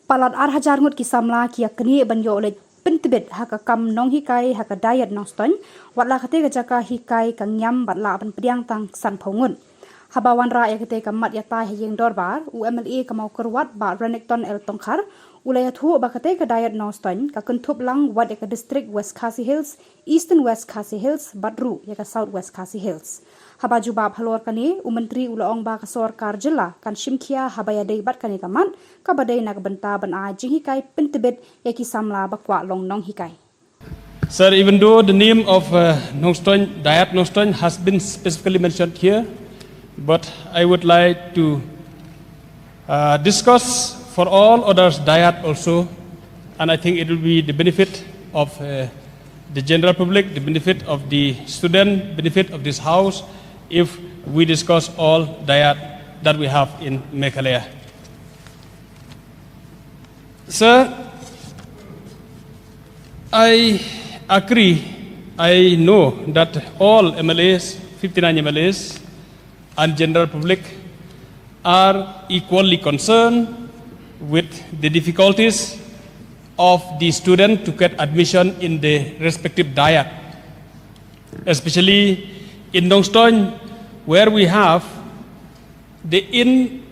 Palat hajar Ngut ki Samla ki Knieh Leit pyntbit haka kam nonghikai haka DIET Nongstoiñ watla katei jaka hikai Kaba Ngiam watla pdiang tang san Ngut. Haba wanrah katei mat iatai Ïing Dorbar UMLA Mawkyrwat ba Renikton Tongkhar iathuh ba katei DIET Nongstoiñ kynthup lang wat distrik West Khasi Hills, Eastern West Khasi Hills, badru South West Khasi Hills. Haba jubab halor kani menteri ulaong ba kasorkar Jylla kan shimkhia haba yadei bat kani kamat kabadei nak benta ban Ïing hikai pyntbit yaki Samla bakwa long nonghikai. Sir, even though the name of Nongstoin, DIET Nongstoiñ has been specifically mentioned here, but I would like to discuss for all others DIET also, and I think it will be the benefit of the general public, the benefit of the student, benefit of this house, if we discuss all DIET that we have in Meghalaya. Sir, I agree, I know that all MLAs, 59 MLAs, and general public are equally concerned with the difficulties of the student to get admission in the respective DIET, especially in Nongstoiñ, where we have the intake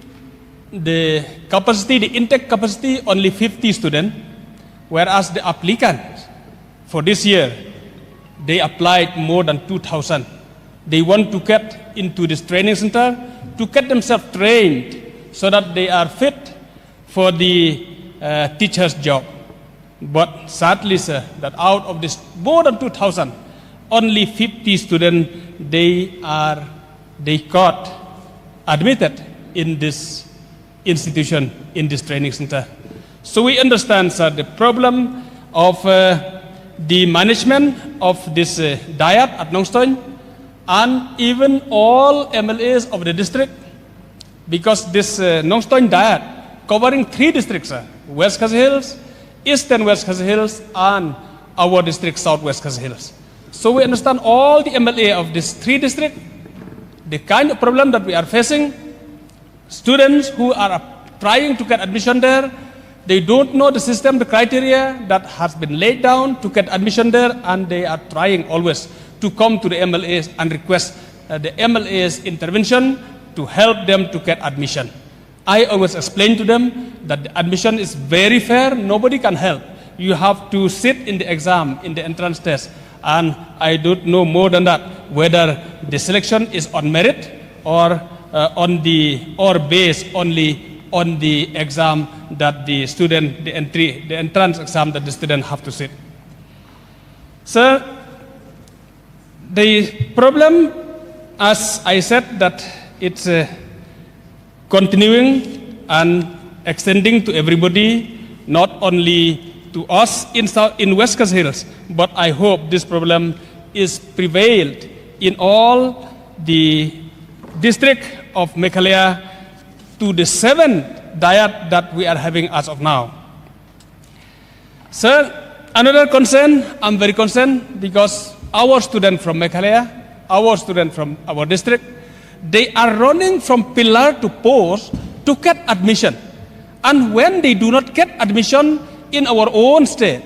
capacity only 50 students, whereas the applicants for this year, they applied more than 2,000. They want to get into this training center to get themselves trained so that they are fit for the teacher's job. But sadly, sir, that out of this more than 2,000, only 50 students they got admitted in this institution, in this training center. So we understand, sir, the problem of the management of this DIET at Nongstoiñ, and even all MLAs of the district, because this Nongstoiñ DIET covering 3 districts, West Khasi Hills, Eastern West Khasi Hills, and our district, South West Khasi Hills. So we understand all the MLA of these 3 districts, the kind of problem that we are facing. Students who are trying to get admission there, they don't know the system, the criteria that has been laid down to get admission there, and they are trying always to come to the MLAs and request the MLA's intervention to help them to get admission. I always explain to them that the admission is very fair, nobody can help. You have to sit in the exam, in the entrance test, and I don't know more than that, whether the selection is on merit or based only on the exam that the student, the entrance exam that the student have to sit. Sir, the problem, as I said, that it's continuing and extending to everybody, not only to us in West Khasi Hills, but I hope this problem is prevailed in all the district of Meghalaya to the 7th DIET that we are having as of now. Sir, another concern, I'm very concerned because our students from Meghalaya, our students from our district, they are running from pillar to post to get admission. And when they do not get admission in our own state,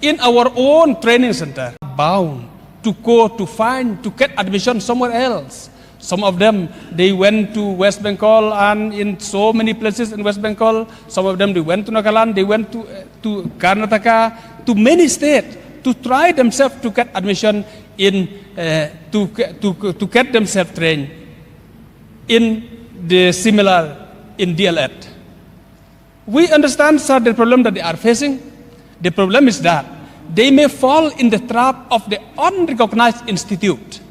in our own training center, bound to go to get admission somewhere else. Some of them, they went to West Bengal and in so many places in West Bengal. Some of them, they went to Nagaland, they went to Karnataka, to many states to try themselves to get admission in, to get themselves trained in the similar, in DIET. We understand, sir, the problem that they are facing. The problem is that they may fall in the trap of the unrecognized institute,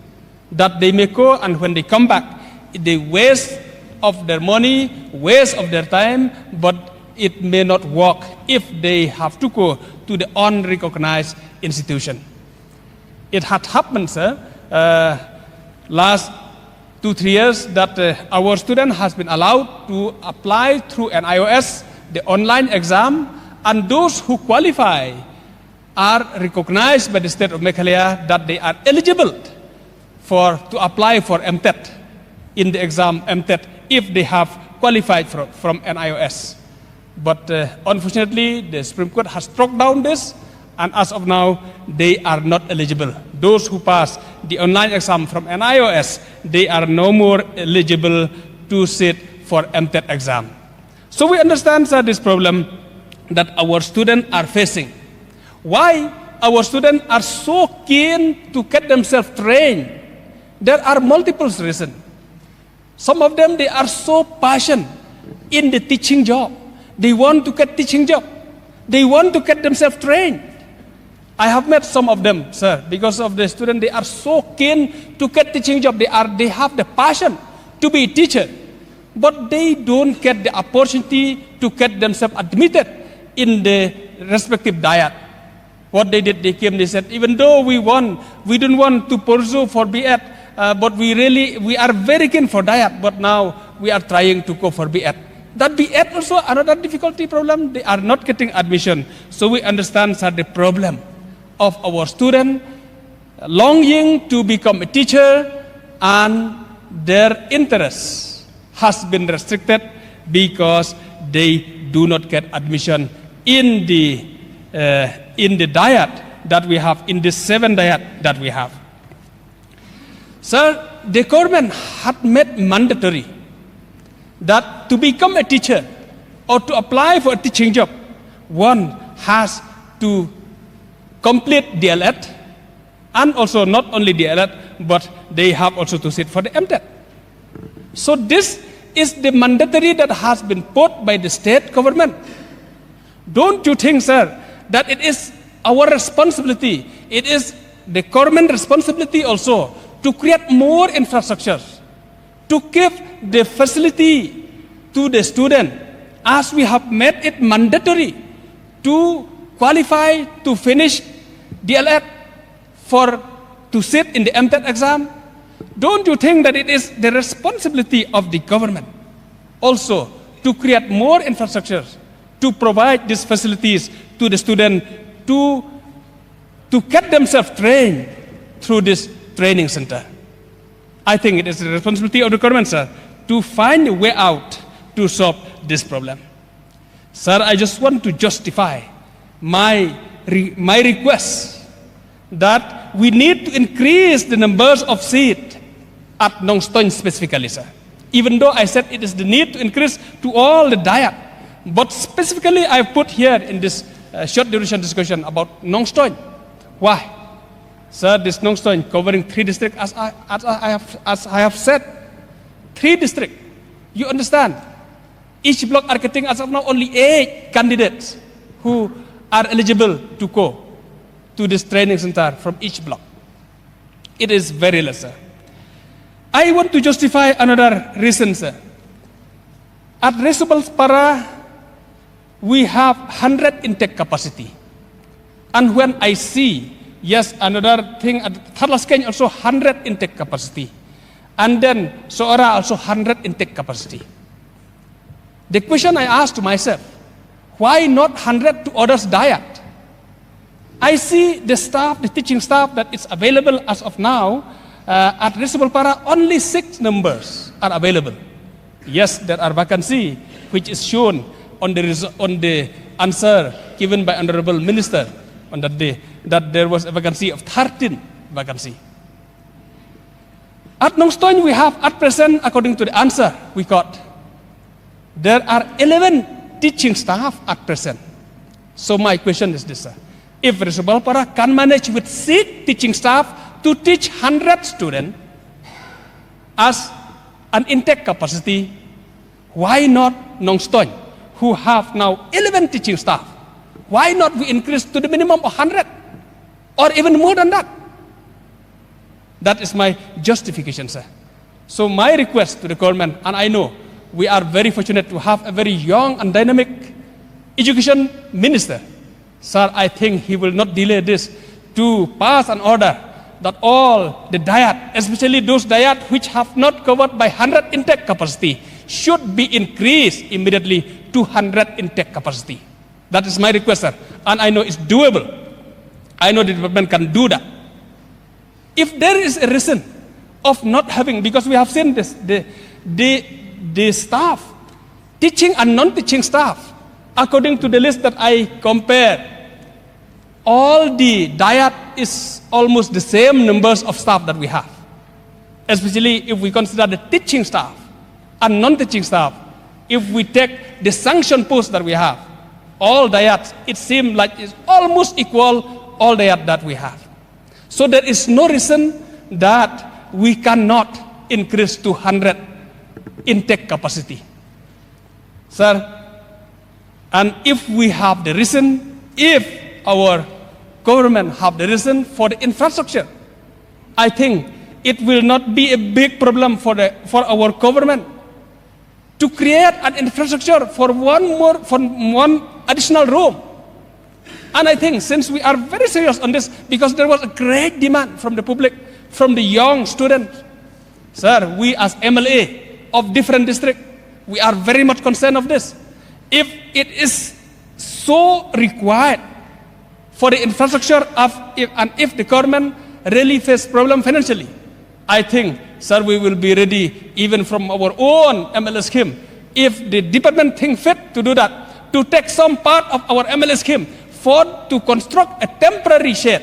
that they may go and when they come back, they waste of their money, waste of their time, but it may not work if they have to go to the unrecognized institution. It had happened, sir, last 2-3 years that our student has been allowed to apply through an iOS, the online exam, and those who qualify are recognized by the state of Meghalaya that they are eligible to apply for MTET in the exam MTET if they have qualified from an iOS. But unfortunately, the Supreme Court has struck down this, and as of now, they are not eligible. Those who pass the online exam from NIOS, they are no more eligible to sit for MTET exam. So we understand, sir, this problem that our students are facing. Why our students are so keen to get themselves trained? There are multiple reasons. Some of them, they are so passionate in the teaching job. They want to get teaching job. They want to get themselves trained. I have met some of them, sir, because of the student, they are so keen to get teaching job. They have the passion to be a teacher, but they don't get the opportunity to get themselves admitted in the respective DIET. What they did, they came, they said, even though we don't want to pursue for DIET, but we are very keen for DIET, but now we are trying to go for DIET. That DIET also another difficulty problem. They are not getting admission. So we understand, sir, the problem of our student longing to become a teacher, and their interest has been restricted because they do not get admission in the DIET that we have, in the 7 DIET that we have. Sir, the government had made mandatory that to become a teacher or to apply for a teaching job, one has to complete DIET, and also not only DIET, but they have also to sit for the MTET. So this is the mandatory that has been put by the state government. Don't you think, sir, that it is our responsibility, it is the government responsibility also to create more infrastructures, to give the facility to the student, as we have made it mandatory to qualify to finish DIET to sit in the MTET exam? Don't you think that it is the responsibility of the government also to create more infrastructures, to provide these facilities to the student, to get themselves trained through this training center? I think it is the responsibility of the government, sir, to find a way out to solve this problem. Sir, I just want to justify my request that we need to increase the numbers of seats at Nongstoin specifically, sir. Even though I said it is the need to increase to all the DIET, but specifically I put here in this short duration discussion about Nongstoin. Why? Sir, this Nongstoin covering 3 districts, as I have said, 3 districts. You understand? Each block are getting, as of now, only 8 candidates who are eligible to go to this training center from each block. It is very less, sir. I want to justify another reason, sir. At Para, we have 100 intake capacity. And when I see, yes, another thing, at Tharlasken also 100 intake capacity. And then Soora also 100 intake capacity. The question I asked to myself, why not 100 to others DIET? I see the staff, the teaching staff that is available as of now at Para, only 6 numbers are available. Yes, there are vacancy, which is shown on the answer given by Honorable Minister on that day, that there was a vacancy of 13 vacancy. At Nongstoin, we have at present, according to the answer we got, there are 11 teaching staff at present. So my question is this, sir. If Para can manage with 6 teaching staff to teach 100 students as an intake capacity, why not Nongstoin, who have now 11 teaching staff? Why not we increase to the minimum of 100 or even more than that? That is my justification, sir. So my request to the government, and I know we are very fortunate to have a very young and dynamic education minister. Sir, I think he will not delay this to pass an order that all the DIET, especially those DIET which have not covered by 100 intake capacity, should be increased immediately to 100 intake capacity. That is my request, sir. And I know it's doable. I know the department can do that. If there is a reason of not having, because we have seen this, the staff, teaching and non-teaching staff, according to the list that I compared, all the DIET is almost the same numbers of staff that we have, especially if we consider the teaching staff and non-teaching staff. If we take the sanction posts that we have, all DIET, it seems like it's almost equal all DIET that we have. So there is no reason that we cannot increase to 100 intake capacity. Sir, and if we have the reason, if our government have the reason for the infrastructure, I think it will not be a big problem for our government to create an infrastructure for one additional room. And I think since we are very serious on this, because there was a great demand from the public, from the young students, sir, we as MLA of different districts, we are very much concerned of this. If it is so required for the infrastructure and if the government really face problem financially, I think, sir, we will be ready even from our own MLA scheme. If the department think fit to do that, to take some part of our MLA scheme to construct a temporary shed,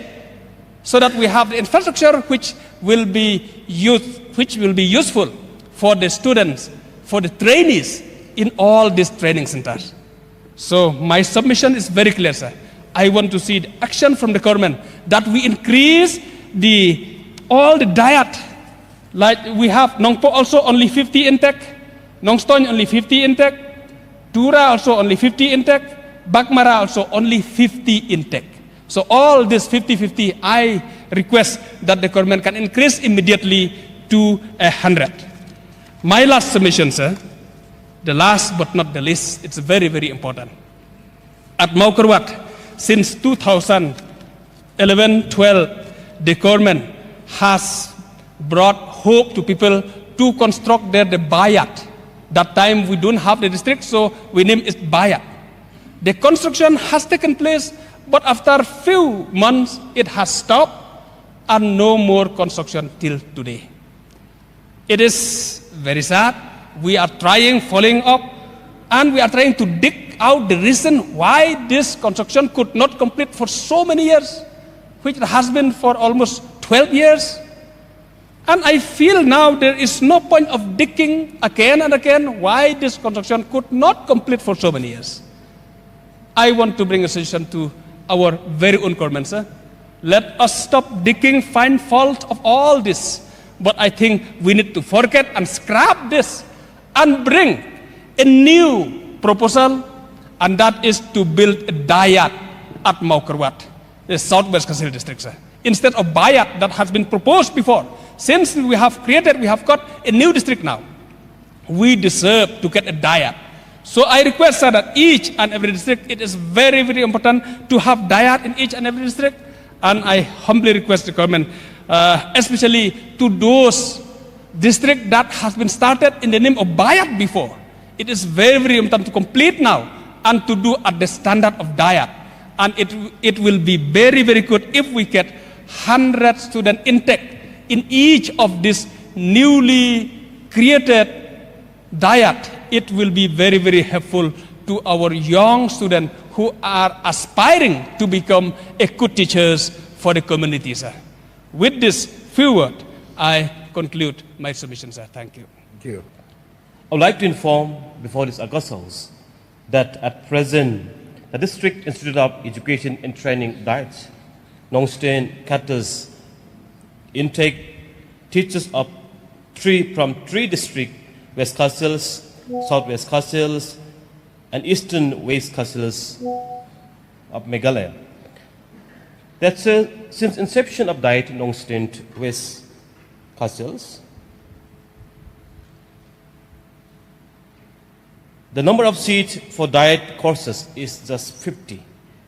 so that we have the infrastructure which will be useful for the students, for the trainees in all these training centers. So my submission is very clear, sir. I want to see the action from the government that we increase all the DIET. Like we have Nongpo also only 50 intake, Nongstoin only 50 intake, Tura also only 50 intake, Bakmara also only 50 intake. So all this 50-50, I request that the government can increase immediately to 100. My last submission, sir, the last but not the least, it's very, very important. At Mawkyrwat, since 2011-12, the government has brought hope to people to construct the bayat. That time we don't have the district, so we name it bayat. The construction has taken place, but after a few months, it has stopped and no more construction till today. It is very sad. We are trying, following up, and we are trying to dig out the reason why this construction could not complete for so many years, which has been for almost 12 years. And I feel now there is no point of digging again and again why this construction could not complete for so many years. I want to bring a suggestion to our very own government, sir. Let us stop digging, find fault of all this. But I think we need to forget and scrap this and bring a new proposal, and that is to build a DIET at Mawkyrwat, the South West Khasi district, sir. Instead of bayat that has been proposed before. Since we have got a new district now, we deserve to get a DIET. So I request, sir, that each and every district, it is very, very important to have DIET in each and every district. And I humbly request the government, especially to those districts that has been started in the name of bayat before. It is very, very important to complete now and to do at the standard of DIET. And it will be very, very good if we get 100 student intake in each of these newly created DIET. It will be very, very helpful to our young students who are aspiring to become a good teachers for the community, sir. With this few words, I conclude my submission, sir. Thank you. Thank you. I would like to inform before this August House that at present, the District Institute of Education and Training DIET Nongstoin caters intake teachers of from three districts: West Khasi, South West Khasi, and Eastern West Khasi of Meghalaya. That's since inception of DIET Nongstoin West Khasi, the number of seats for DIET courses is just 50,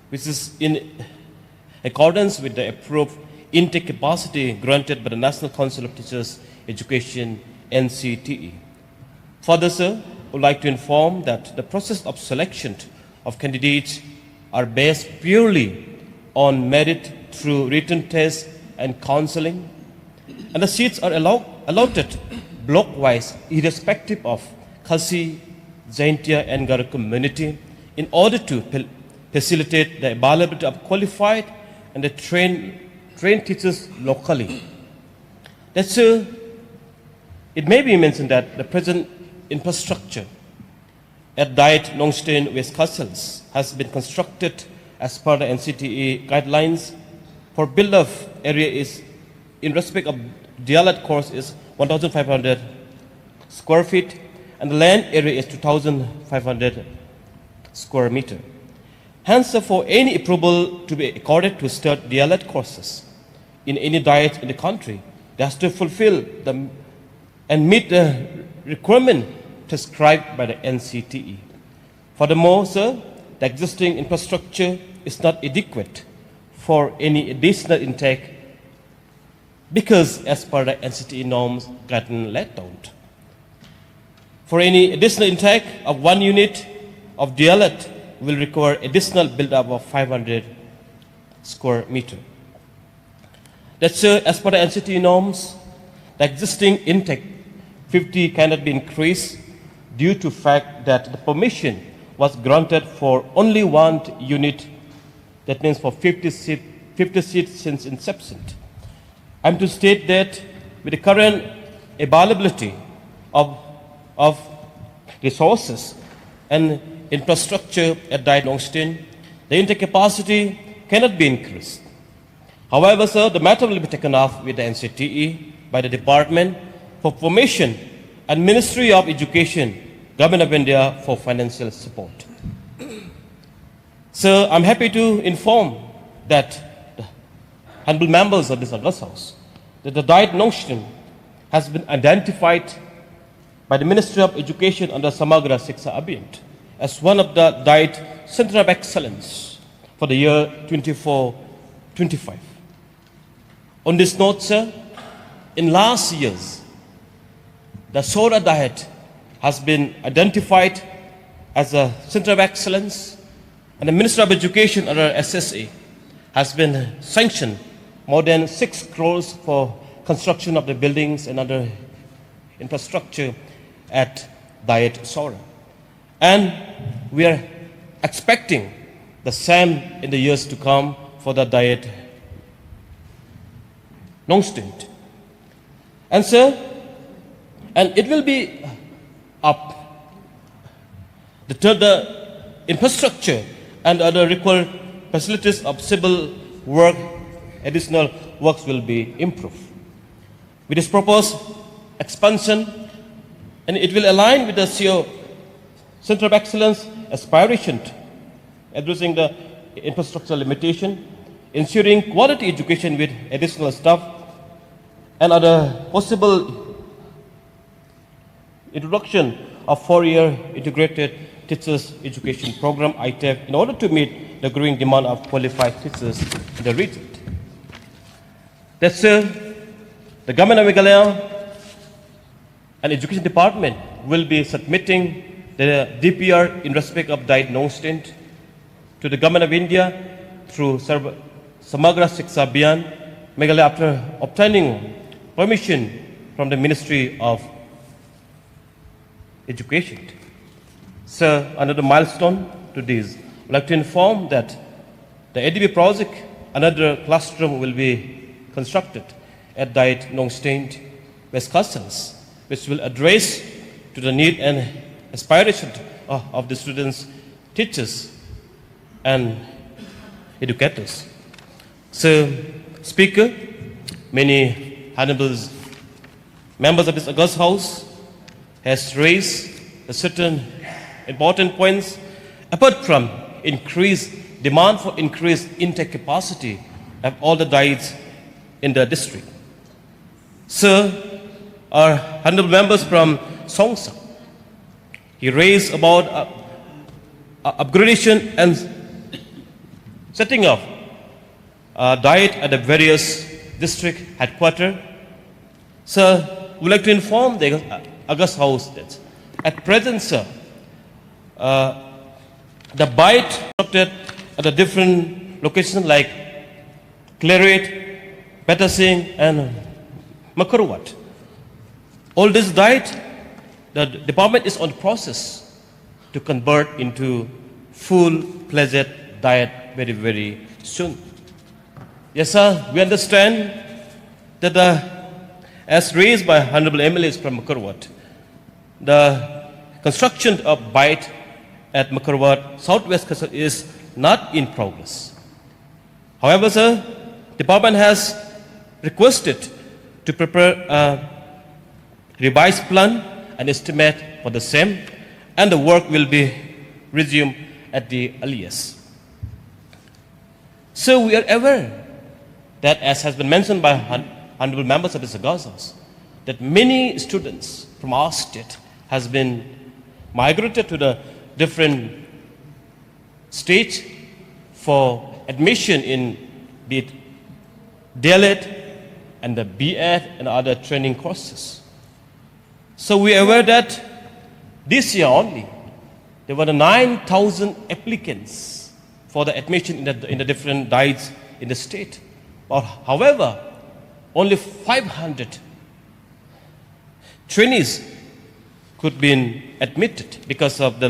which is in accordance with the approved intake capacity granted by the National Council of Teachers Education, NCTE. Further, sir, I would like to inform that the process of selection of candidates are based purely on merit through written tests and counseling, and the seats are allotted block-wise, irrespective of Khasi, Jaintia, and Garo community, in order to facilitate the availability of qualified and the trained teachers locally. That's it may be mentioned that the present infrastructure at DIET Nongstoin West Khasi has been constructed as per the NCTE guidelines. For build-up area is, in respect of Jylla course, is 1,500 square feet, and the land area is 2,500 square meter. Hence, for any approval to be accorded to start Jylla courses in any diet in the country, they has to fulfill and meet the requirement prescribed by the NCTE. Furthermore, sir, the existing infrastructure is not adequate for any additional intake because as per the NCTE norms gotten let down. For any additional intake of 1 unit of Jylla will require additional build-up of 500 square meter. That's as per the NCTE norms, the existing intake 50 cannot be increased due to fact that the permission was granted for only 1 unit, that means for 50 seats since inception. I'm to state that with the current availability of resources and infrastructure at DIET Nongstoin, the intake capacity cannot be increased. However, sir, the matter will be taken up with the NCTE by the Department for Permission and Ministry of Education, Government of India for financial support. Sir, I'm happy to inform that the honorable members of this August House that the DIET Nongstoin has been identified by the Ministry of Education under Samagra Shiksha Abhiyan as one of the DIET Center of Excellence for the year 24-25. On this note, sir, in last years, the Sora DIET has been identified as a Center of Excellence, and the Minister of Education under SSA has been sanctioned more than 6 crores for construction of the buildings and other infrastructure at DIET Sora. And we are expecting the same in the years to come for the DIET Nongstoin. And sir, and it will be up. The infrastructure and other required facilities of civil work, additional works will be improved. With this proposed expansion, and it will align with the CO Center of Excellence aspiration, addressing the infrastructure limitation, ensuring quality education with additional staff, and other possible introduction of 4-year integrated teachers education program, ITEF, in order to meet the growing demand of qualified teachers in the region. That's the Government of Meghalaya and Education Department will be submitting the DPR in respect of DIET Nongstoin to the Government of India through Samagra Shiksha Abhiyan, Meghalaya, after obtaining permission from the Ministry of Education. Sir, another milestone to this, I'd like to inform that the ADB project, another classroom will be constructed at DIET Nongstoin West Khasi, which will address to the need and aspiration of the students, teachers, and educators. So, Speaker, many honorable members of this August House has raised a certain important points apart from increased demand for increased intake capacity of all the diets in the district. Sir, our honorable members from Songsa, he raised about upgradation and setting up diet at the various district headquarters. Sir, we would like to inform the August House that at present, sir, the bite constructed at the different locations like Knieh Leit, Petasing, and Mawkyrwat. All this diet, the department is on process to convert into full-fledged diet very, very soon. Yes, sir, we understand that as raised by Honorable MLAs from Mawkyrwat, the construction of DIET at Mawkyrwat, South West Khasi is not in progress. However, sir, the department has requested to prepare a revised plan and estimate for the same, and the work will be resumed at the earliest. So we are aware that, as has been mentioned by honorable members of this August House, that many students from our state has been migrated to the different states for admission in the DIET and the DIET and other training courses. So we are aware that this year only, there were 9,000 applicants for the admission in the different DIETs in the state. But however, only 500 trainees could be admitted because of the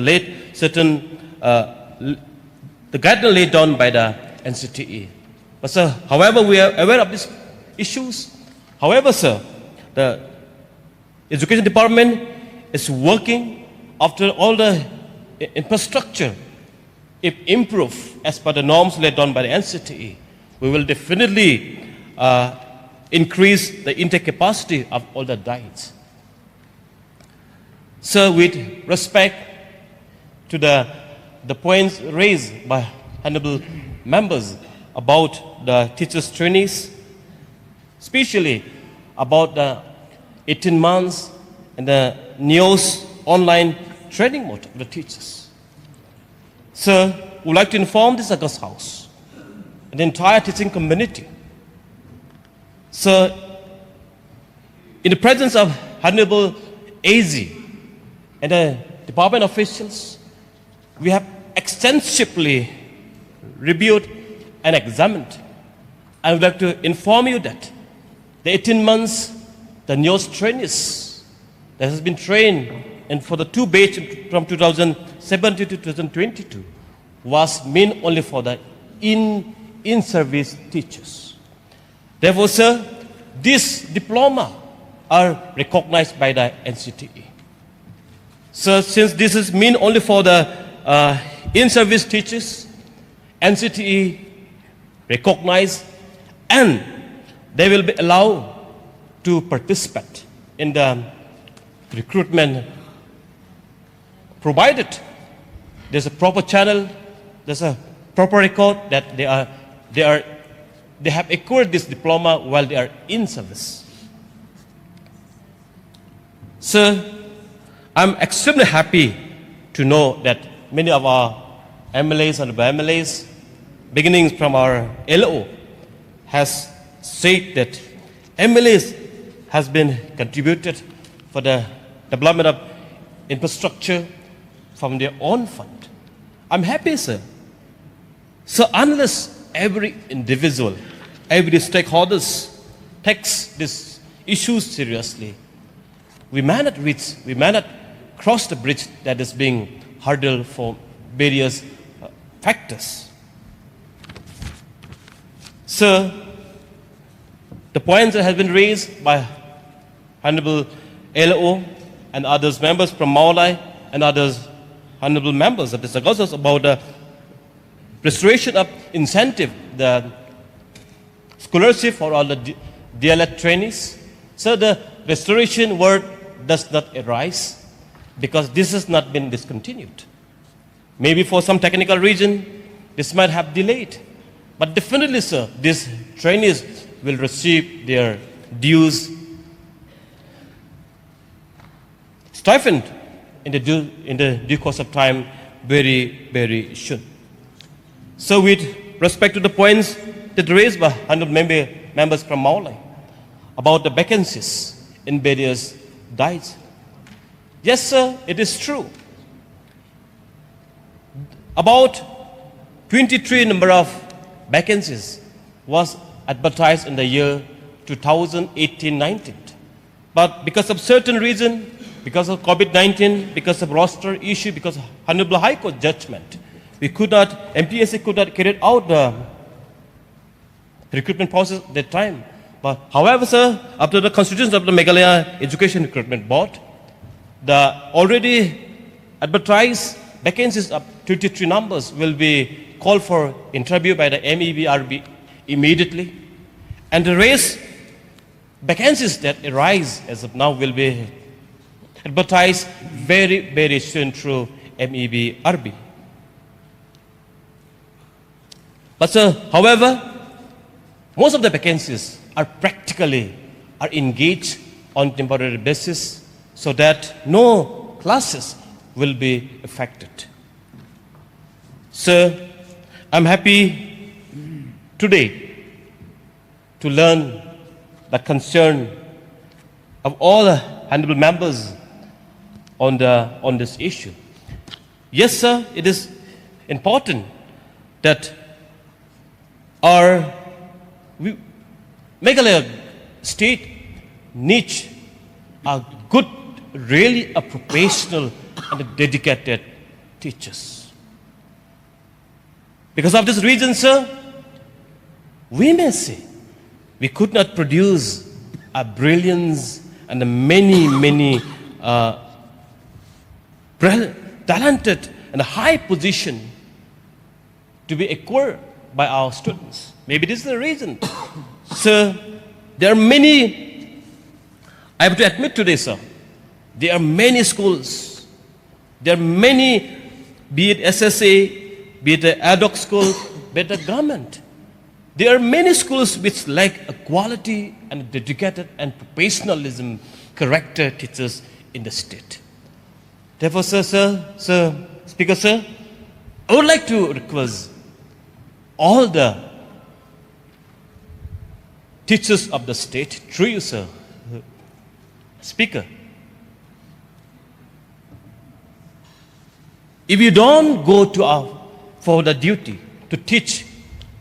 the guideline laid down by the NCTE. But sir, however, we are aware of these issues. However, sir, the Education Department is working after all the infrastructure. If improved as per the norms laid down by the NCTE, we will definitely increase the intake capacity of all the DIETs. So with respect to the points raised by honorable members about the teachers' trainees, especially about the 18 months and the NEOS online training mode of the teachers. Sir, we would like to inform this August House and the entire teaching community. Sir, in the presence of Honorable AZ and the department officials, we have extensively reviewed and examined. I would like to inform you that the 18 months, the NEOS trainees that has been trained and for the two batches from 2017 to 2022 was meant only for the in-service teachers. Therefore, sir, this diploma are recognized by the NCTE. So since this is meant only for the in-service teachers, NCTE recognize and they will be allowed to participate in the recruitment, provided there's a proper channel, there's a proper record that they have acquired this diploma while they are in service. So I'm extremely happy to know that many of our MLAs and MLAs, beginning from our LO, has said that MLAs has been contributed for the development of infrastructure from their own fund. I'm happy, sir. So unless every individual, every stakeholders takes this issue seriously, we may not cross the bridge that is being hurdled for various factors. So the points that have been raised by Honorable LO and others members from Maulai and others honorable members of this August about the restoration of incentive, the scholarship for all the DLED trainees. So the restoration word does not arise because this has not been discontinued. Maybe for some technical reason, this might have delayed. But definitely, sir, these trainees will receive their dues stipend in the due course of time very, very soon. So with respect to the points that raised by honorable members from Maulai about the vacancies in various DIETs. Yes, sir, it is true. About 23 number of vacancies was advertised in the year 2018-19. But because of certain reason, because of COVID-19, because of roster issue, because of Honorable High Court judgment, MPSA could not carry out the recruitment process at that time. But however, sir, after the constitution of the Meghalaya Education Recruitment Board, the already advertised vacancies of 23 numbers will be called for interview by the MEBRB immediately. And the rest vacancies that arise as of now will be advertised very, very soon through MEBRB. But sir, however, most of the vacancies are engaged on temporary basis so that no classes will be affected. Sir, I'm happy today to learn the concern of all the honorable members on this issue. Yes, sir, it is important that our Meghalaya state needs a good, really a professional and dedicated teachers. Because of this reason, sir, we may say we could not produce a brilliance and a many talented and high position to be acquired by our students. Maybe this is the reason. Sir, there are many, I have to admit today, sir, there are many schools, there are many, be it SSA, be it the ad hoc school, be it the government. There are many schools which lack a quality and dedicated and professionalism character teachers in the state. Therefore, sir, Speaker, sir, I would like to request all the teachers of the state, through you, sir, Speaker, if you don't go for the duty to teach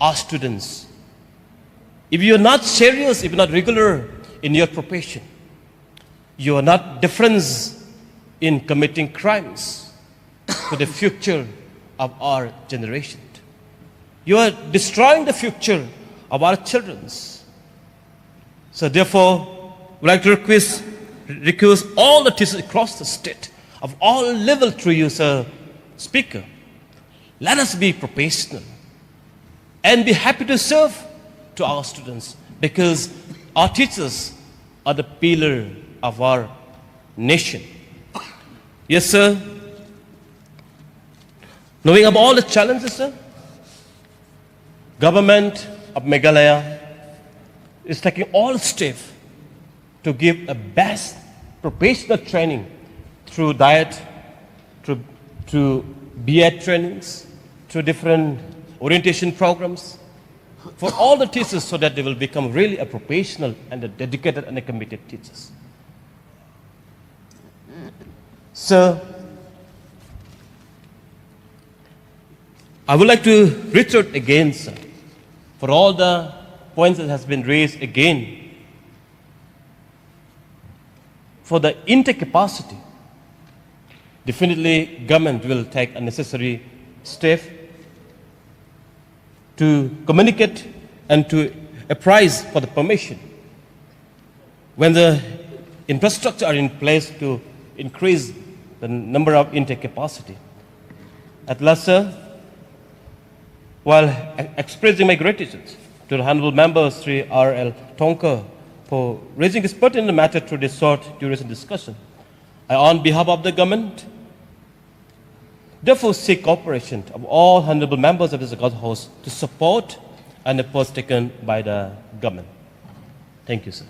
our students, if you're not serious, if you're not regular in your profession, you are not different in committing crimes for the future of our generation. You are destroying the future of our children. So therefore, we'd like to request all the teachers across the state of all levels through you, sir, Speaker. Let us be professional and be happy to serve to our students, because our teachers are the pillar of our nation. Yes, sir. Knowing of all the challenges, sir, government of Meghalaya is taking all steps to give a best professional training through DIET, through DIET trainings, through different orientation programs for all the teachers, so that they will become really a professional and a dedicated and a committed teachers. Sir, I would like to reiterate again, sir, for all the points that has been raised again, for the intake capacity, definitely government will take a necessary step to communicate and to apprise for the permission when the infrastructure are in place to increase the number of intake capacity. At last, sir, while expressing my gratitude to the honorable member Sri R.L. Tongkhar for raising his pertinent matter through this short duration discussion, I, on behalf of the government, therefore seek cooperation of all honorable members of this August House to support and the post taken by the government. Thank you, sir.